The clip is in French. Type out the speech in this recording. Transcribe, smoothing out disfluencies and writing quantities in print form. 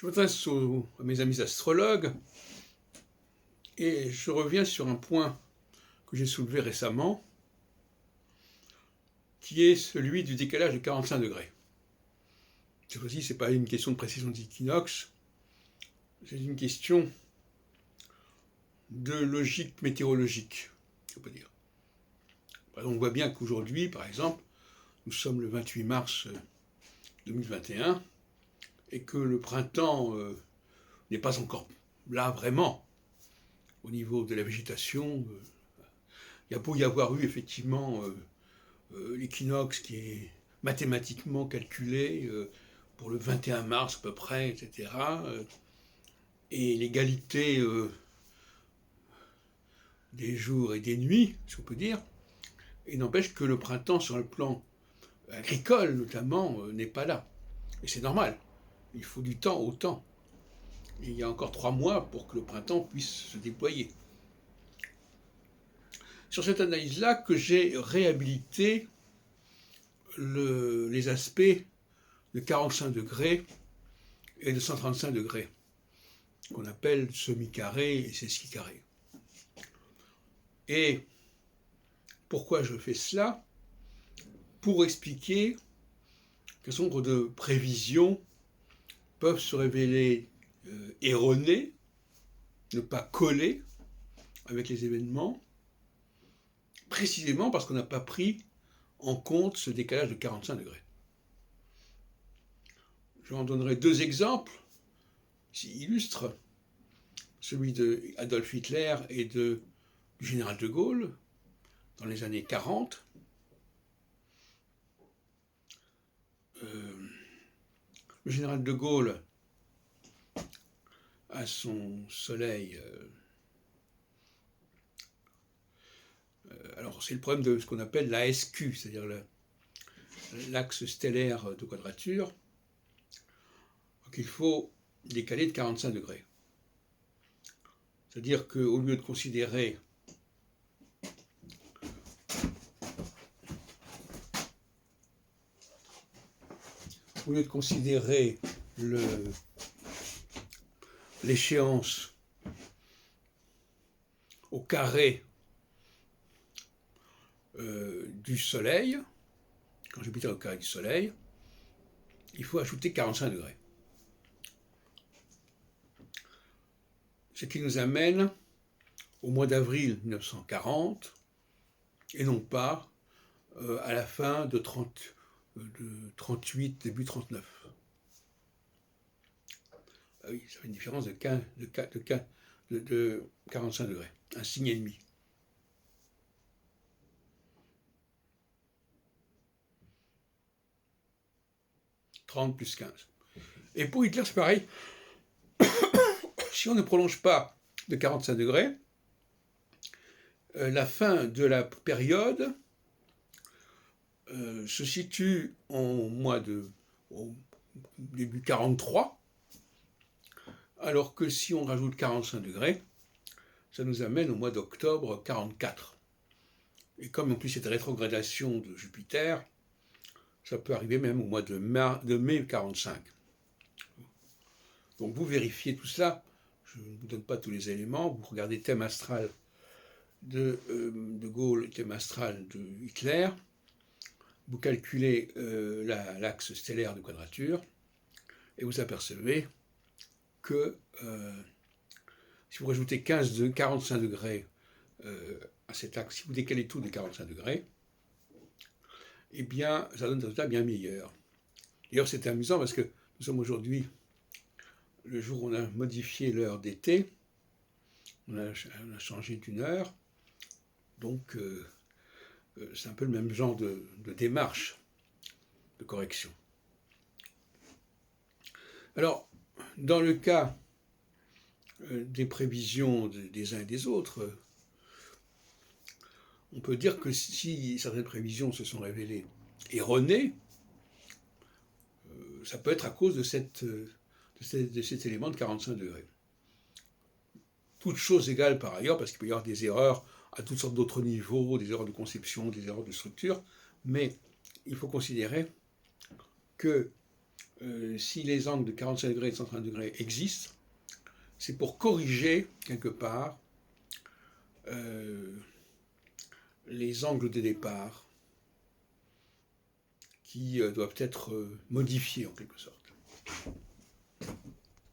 Je m'adresse à mes amis astrologues et je reviens sur un point que j'ai soulevé récemment, qui est celui du décalage de 45 degrés. Cette fois-ci, ce n'est pas une question de précision des équinoxes, c'est une question de logique météorologique, on peut dire. On voit bien qu'aujourd'hui, par exemple, nous sommes le 28 mars 2021 et que le printemps n'est pas encore là vraiment au niveau de la végétation. Il y a beau y avoir eu effectivement l'équinoxe qui est mathématiquement calculé pour le 21 mars à peu près, etc. Et l'égalité des jours et des nuits, si on peut dire. Il n'empêche que le printemps, sur le plan agricole notamment, n'est pas là. Et c'est normal. Il faut du temps au temps. Et il y a encore 3 mois pour que le printemps puisse se déployer. Sur cette analyse-là que j'ai réhabilité les aspects de 45 degrés et de 135 degrés, qu'on appelle semi-carré et sesquicarré. Et pourquoi je fais cela? Pour expliquer qu'un certain nombre de prévisions peuvent se révéler erronées, ne pas coller avec les événements, précisément parce qu'on n'a pas pris en compte ce décalage de 45 degrés. Je en donnerai 2 exemples qui illustrent celui d'Adolf Hitler et du général de Gaulle dans les années 40. Le général de Gaulle a son soleil. Alors c'est le problème de ce qu'on appelle la SQ, c'est-à-dire l'axe stellaire de quadrature. Donc il faut décaler de 45 degrés. C'est-à-dire qu'au lieu de considérer l'échéance au carré du Soleil, quand Jupiter est au carré du Soleil, il faut ajouter 45 degrés. Ce qui nous amène au mois d'avril 1940, et non pas à la fin de 38, début 39. Ah oui, ça fait une différence de 45 degrés, un signe et demi. « 30 plus 15. Et pour Hitler, c'est pareil. Si on ne prolonge pas de 45 degrés, la fin de la période se situe au début 43, alors que si on rajoute 45 degrés, ça nous amène au mois d'octobre 44. Et comme en plus cette rétrogradation de Jupiter, ça peut arriver même au mois de mai 45. Donc vous vérifiez tout ça, je ne vous donne pas tous les éléments, vous regardez thème astral de Gaulle et thème astral de Hitler, vous calculez l'axe stellaire de quadrature, et vous apercevez que si vous rajoutez 45 degrés à cet axe, si vous décalez tout de 45 degrés, eh bien, ça donne un résultat bien meilleur. D'ailleurs, c'est amusant parce que nous sommes aujourd'hui le jour où on a modifié l'heure d'été, on a changé d'une heure, donc c'est un peu le même genre de démarche, de correction. Alors, dans le cas des prévisions des uns et des autres, on peut dire que si certaines prévisions se sont révélées erronées, ça peut être à cause de cet élément de 45 degrés. Toutes choses égales par ailleurs, parce qu'il peut y avoir des erreurs à toutes sortes d'autres niveaux, des erreurs de conception, des erreurs de structure, mais il faut considérer que si les angles de 45 degrés et de 130 degrés existent, c'est pour corriger, quelque part, les angles de départ qui doivent être modifiés en quelque sorte.